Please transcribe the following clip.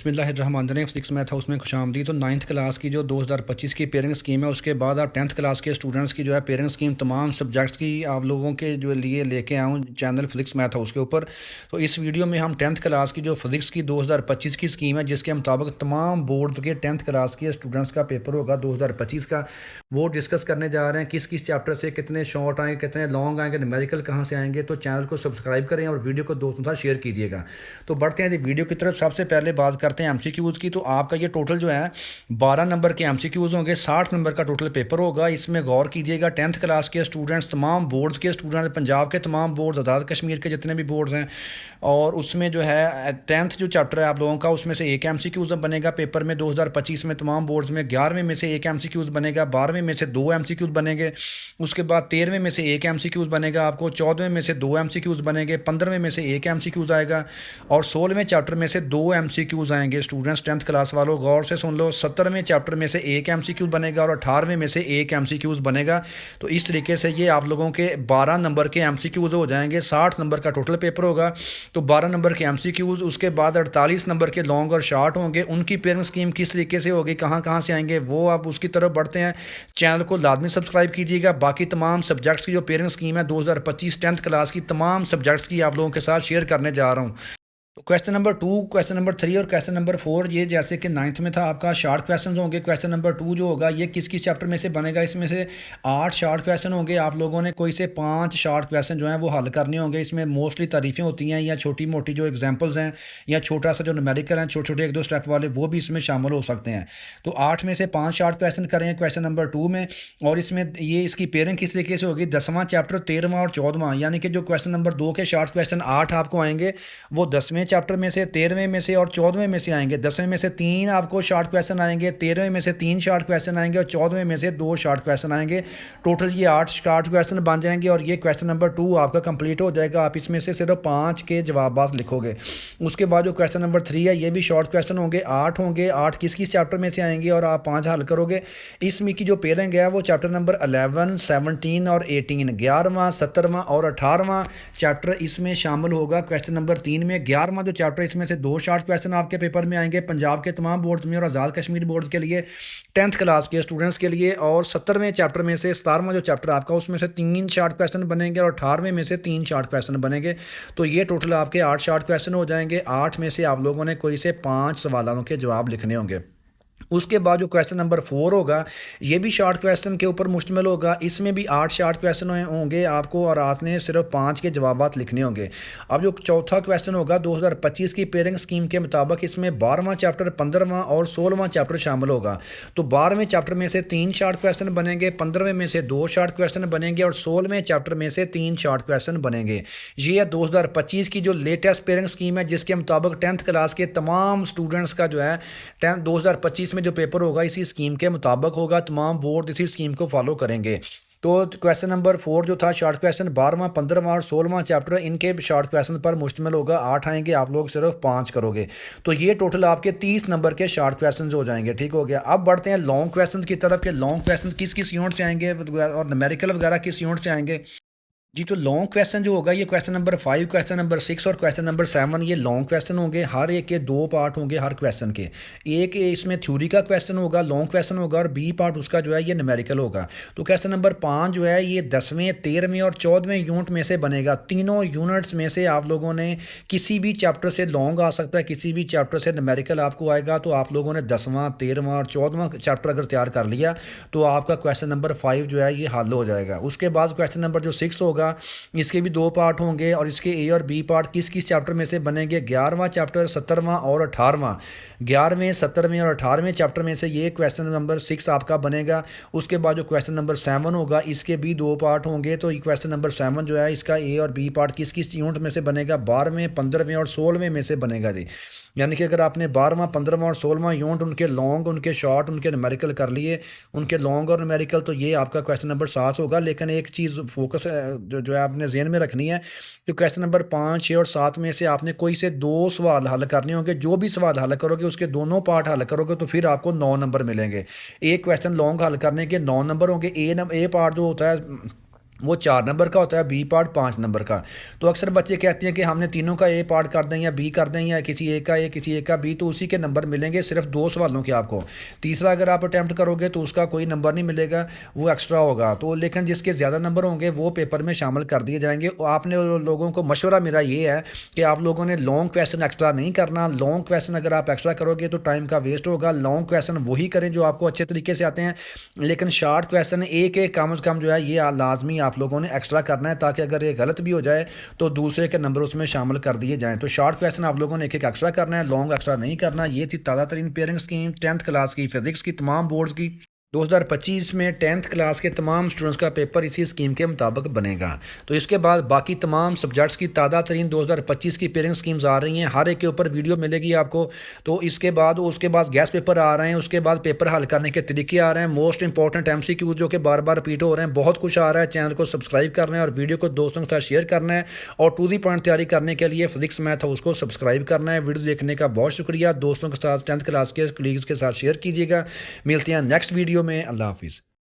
बिस्मिल्लाहिर्रहमानिर्रहीम। Physics math house में खुशामदीद। तो नाइन्थ क्लास की जो 2025 की पेयरिंग स्कीम है, उसके बाद आप टेंथ क्लास के स्टूडेंट्स की जो है पेयरिंग स्कीम तमाम सब्जेक्ट्स की आप लोगों के जो लिए लेके आया हूँ चैनल फिजिक्स मैथ हाउस के ऊपर। तो इस वीडियो में हम टेंथ क्लास की जो फिजिक्स की 2025 की स्कीम है, जिसके मुताबिक तमाम बोर्ड के टेंथ क्लास के स्टूडेंट्स का पेपर होगा 2025 का, वो डिस्कस करने जा रहे हैं। किस किस चैप्टर से कितने शॉर्ट आएंगे, कितने लॉन्ग आएंगे, न्यूमेरिकल कहाँ से आएंगे। तो चैनल को सब्सक्राइब करें और वीडियो को दोस्तों के साथ शेयर कीजिएगा। तो बढ़ते हैं जी वीडियो की तरफ। सबसे पहले बात करते हैं एमसीक्यूज़ की। तो आपका ये टोटल जो है 12 नंबर के एमसीक्यूज़ होंगे, 60 नंबर का टोटल पेपर होगा। इसमें गौर कीजिएगा, टेंथ क्लास के स्टूडेंट्स, तमाम बोर्ड्स के स्टूडेंट्स, पंजाब के तमाम बोर्ड, आज़ाद कश्मीर के जितने भी बोर्ड्स हैं, और उसमें जो है टेंथ जो चैप्टर है आप लोगों का, उसमें से एक एमसीक्यूज़ बनेगा पेपर में 2025 में तमाम बोर्ड्स में। 11वें में से एक एमसीक्यूज़ बनेगा, 12वें में से 2 एमसीक्यूज़ बनेंगे, उसके बाद 13वें में से एक एमसीक्यूज़ बनेगा आपको, 14वें में से 2 एमसीक्यूज़ बनेंगे, 15वें में से एक एमसीक्यूज़ आएगा, और 16वें चैप्टर में से 2 एमसीक्यूज़ आएंगे। स्टूडेंट्स टेंथ क्लास वालों गौर से सुन लो, 17वें चैप्टर में से एक एमसीक्यूज़ बनेगा और 18वें में से एक एमसीक्यूज़ बनेगा। तो इस तरीके से ये आप लोगों के 12 नंबर के एमसीक्यूज़ हो जाएंगे। 60 नंबर का टोटल पेपर होगा, तो 12 नंबर के एमसीक्यूज़, उसके बाद 48 नंबर के लॉन्ग और शॉर्ट होंगे। उनकी पेयरिंग स्कीम किस तरीके से होगी, कहाँ कहाँ से आएंगे, वो आप उसकी तरफ बढ़ते हैं। चैनल को लाजमी सब्सक्राइब कीजिएगा। बाकी तमाम सब्जेक्ट्स की जो पेयरिंग स्कीम है 2025 टेंथ क्लास की, तमाम सब्जेक्ट्स की आप लोगों के साथ शेयर करने जा रहा हूँ। तो क्वेश्चन नंबर 2, क्वेश्चन नंबर 3 और क्वेश्चन नंबर 4, ये जैसे कि नाइन्थ में था आपका शॉर्ट क्वेश्चन होंगे। क्वेश्चन नंबर 2 जो होगा ये किस किस चैप्टर में से बनेगा, इसमें से 8 शॉर्ट क्वेश्चन होंगे। आप लोगों ने कोई से 5 शॉर्ट क्वेश्चन जो हैं वो हल करने होंगे। इसमें मोस्टली तारीफ़ें होती हैं या छोटी मोटी जो एग्जांपल्स हैं या छोटा सा जो न्यूमेरिकल हैं, छोटे छोटे 1-2 स्टेप वाले, वो भी इसमें शामिल हो सकते हैं। तो 8 में से 5 शॉर्ट क्वेश्चन करेंगे क्वेश्चन नंबर 2 में, और इसमें ये इसकी पेयरिंग किस तरीके से होगी, 10वां चैप्टर, 13वां और 14वां, यानी कि जो क्वेश्चन नंबर 2 के शॉर्ट क्वेश्चन 8 आपको आएंगे, वो 10वें चैप्टर में से, 13वें में से और 14वें में से आएंगे। 10वें में से 3 आपको शॉर्ट क्वेश्चन आएंगे, 13वें में से 3 शॉर्ट क्वेश्चन आएंगे और 14वें में से 2 शॉर्ट क्वेश्चन आएंगे। टोटल ये 8 शॉर्ट क्वेश्चन बन जाएंगे और ये क्वेश्चन नंबर 2 आपका कंप्लीट हो जाएगा। आप इसमें से सिर्फ 5 के जवाब लिखोगे। उसके बाद जो क्वेश्चन नंबर 3 है, ये भी शॉर्ट क्वेश्चन होंगे, 8 होंगे। 8 किस किस चैप्टर में से आएंगे और आप 5 हल करोगे। इसमें की जो पेयरिंग है वो चैप्टर नंबर 11, 17 और 18, 11वां, 17वां और 18वां चैप्टर इसमें शामिल होगा क्वेश्चन नंबर 3 में। 11वां जो चैप्टर, इसमें से 2 शॉर्ट क्वेश्चन आपके पेपर में आएंगे पंजाब के तमाम बोर्ड्स में और आज़ाद कश्मीर बोर्ड्स के लिए, टेंथ क्लास के स्टूडेंट्स के लिए। और 17वें चैप्टर में से 17वां जो चैप्टर आपका, उसमें से 3 शॉर्ट क्वेश्चन बनेंगे और 18वें में से 3 शॉर्ट क्वेश्चन बनेंगे। तो ये टोटल आपके 8 शॉर्ट क्वेश्चन हो जाएंगे। 8 में से आप लोगों ने कोई से 5 सवालों के जवाब लिखने होंगे। उसके बाद जो क्वेश्चन नंबर 4 होगा, ये भी शॉर्ट क्वेश्चन के ऊपर मुश्तमिल होगा। इसमें भी 8 शॉर्ट क्वेश्चन होंगे आपको और आपने सिर्फ 5 के जवाब लिखने होंगे। अब जो चौथा क्वेश्चन होगा 2025 की पेयरिंग स्कीम के मुताबिक, इसमें 12वां चैप्टर, 15वां और 16वां चैप्टर शामिल होगा। तो 12वें चैप्टर में से 3 शॉर्ट क्वेश्चन बनेंगे, 15वें में से 2 शॉर्ट क्वेश्चन बनेंगे और 16वें चैप्टर में से 3 शॉर्ट क्वेश्चन बनेंगे। ये है 2025 की जो लेटेस्ट पेयरिंग स्कीम है, जिसके मुताबिक टेंथ क्लास के तमाम स्टूडेंट्स का जो है 2025 में जो पेपर होगा इसी स्कीम के मुताबिक होगा। तमाम बोर्ड इसी स्कीम को फॉलो करेंगे। तो क्वेश्चन नंबर 4 जो था शॉर्ट क्वेश्चन, 12वां, 15वां और 16वां चैप्टर, इनके शॉर्ट क्वेश्चन पर मुश्तमिल होगा। 8 आएंगे, आप लोग सिर्फ 5 करोगे। तो ये टोटल आपके 30 नंबर के शॉर्ट क्वेश्चन हो जाएंगे। ठीक हो गया। अब बढ़ते हैं लॉन्ग क्वेश्चन की तरफ के लॉन्ग क्वेश्चन किस किस यूनिट से आएंगे और न्यूमेरिकल वगैरह किस यूनिट से आएंगे। जी, तो लॉन्ग क्वेश्चन जो होगा ये क्वेश्चन नंबर 5, क्वेश्चन नंबर 6 और क्वेश्चन नंबर 7, ये लॉन्ग क्वेश्चन होंगे। हर एक के 2 पार्ट होंगे हर क्वेश्चन के। एक इसमें थ्योरी का क्वेश्चन होगा, लॉन्ग क्वेश्चन होगा, और बी पार्ट उसका जो है ये न्यूमेरिकल होगा। तो क्वेश्चन नंबर 5 जो है ये 10वें, 13वें और 14वें यूनिट में से बनेगा। तीनों यूनिट्स में से आप लोगों ने किसी भी चैप्टर से लॉन्ग आ सकता है, किसी भी चैप्टर से न्यूमेरिकल आपको आएगा। तो आप लोगों ने 10वां, 13वां और 14वां चैप्टर अगर तैयार कर लिया तो आपका क्वेश्चन नंबर 5 जो है ये हल हो जाएगा। उसके बाद क्वेश्चन नंबर जो 6 होगा, इसके भी 2 पार्ट होंगे और इसके ए और बी पार्ट किस किस चैप्टर में से बनेंगे। 11वां चैप्टर, 17वां और 18वां। 11वें, 17वें और 18वें चैप्टर में से ये क्वेश्चन नंबर 6 आपका बनेगा। उसके बाद जो क्वेश्चन नंबर 7 होगा, इसके भी 2 पार्ट होंगे। तो क्वेश्चन नंबर 7 जो है इसका ए और बी पार्ट किस किस यूनिट में से बनेगा, 12वें, 15वें और 16वें में से बनेगा जी। यानी कि अगर आपने 12वां, 15वां और 16वां यूनिट उनके लॉन्ग, उनके शॉर्ट, उनके न्यूमेरिकल कर लिए, उनके लॉन्ग और न्यूमेरिकल, तो ये आपका क्वेश्चन नंबर 7 होगा। लेकिन एक चीज़ फोकस जो है आपने ज़हन में रखनी है, तो क्वेश्चन नंबर 5, 6 और 7 में से आपने कोई से 2 सवाल हल करने होंगे। जो भी सवाल हल करोगे उसके दोनों पार्ट हल करोगे तो फिर आपको 9 नंबर मिलेंगे। एक क्वेश्चन लॉन्ग हल करने के 9 नंबर होंगे। ए पार्ट जो होता है वो 4 नंबर का होता है, बी पार्ट 5 नंबर का। तो अक्सर बच्चे कहते हैं कि हमने तीनों का ए पार्ट कर दें या बी कर दें, या किसी एक का ए किसी एक का बी, तो उसी के नंबर मिलेंगे सिर्फ 2 सवालों के आपको। तीसरा अगर आप अटेम्प्ट करोगे तो उसका कोई नंबर नहीं मिलेगा, वो एक्स्ट्रा होगा। तो लेकिन जिसके ज़्यादा नंबर होंगे वो पेपर में शामिल कर दिए जाएंगे। और आपने लोगों को मशवरा मेरा ये है कि आप लोगों ने लॉन्ग क्वेश्चन एक्स्ट्रा नहीं करना। लॉन्ग क्वेश्चन अगर आप एक्स्ट्रा करोगे तो टाइम का वेस्ट होगा। लॉन्ग क्वेश्चन वही करें जो आपको अच्छे तरीके से आते हैं, लेकिन शॉर्ट क्वेश्चन एक एक कम से कम जो है ये लाजमी आप लोगों ने एक्स्ट्रा करना है, ताकि अगर ये गलत भी हो जाए तो दूसरे के नंबर उसमें शामिल कर दिए जाएँ। तो शॉर्ट क्वेश्चन आप लोगों ने एक एक एक्स्ट्रा करना है, लॉन्ग एक्स्ट्रा नहीं करना। ये थी ताज़ा तरीन पेयरिंग स्कीम 10th क्लास की फिजिक्स की तमाम बोर्ड्स की। 2025 में 10th क्लास के तमाम स्टूडेंट्स का पेपर इसी स्कीम के मुताबिक बनेगा। तो इसके बाद बाकी तमाम सब्जेक्ट्स की ताज़ा तरीन 2025 की पेयरिंग स्कीम्स आ रही हैं, हर एक के ऊपर वीडियो मिलेगी आपको। तो इसके बाद उसके बाद गैस पेपर आ रहे हैं, उसके बाद पेपर हल करने के तरीके आ रहे हैं, मोस्ट इंपॉर्टेंट MCQ जो कि बार बार रिपीट हो रहे हैं, बहुत कुछ आ रहा है। चैनल को सब्सक्राइब करना है और वीडियो को दोस्तों के साथ शेयर करना है। और टू दी पॉइंट तैयारी करने के लिए फिजिक्स मैथ हाउस को सब्सक्राइब करना है। वीडियो देखने का बहुत शुक्रिया। दोस्तों के साथ 10th क्लास के कलीग्स के साथ शेयर कीजिएगा। मिलते हैं नेक्स्ट वीडियो में। अल्लाह हाफिज़।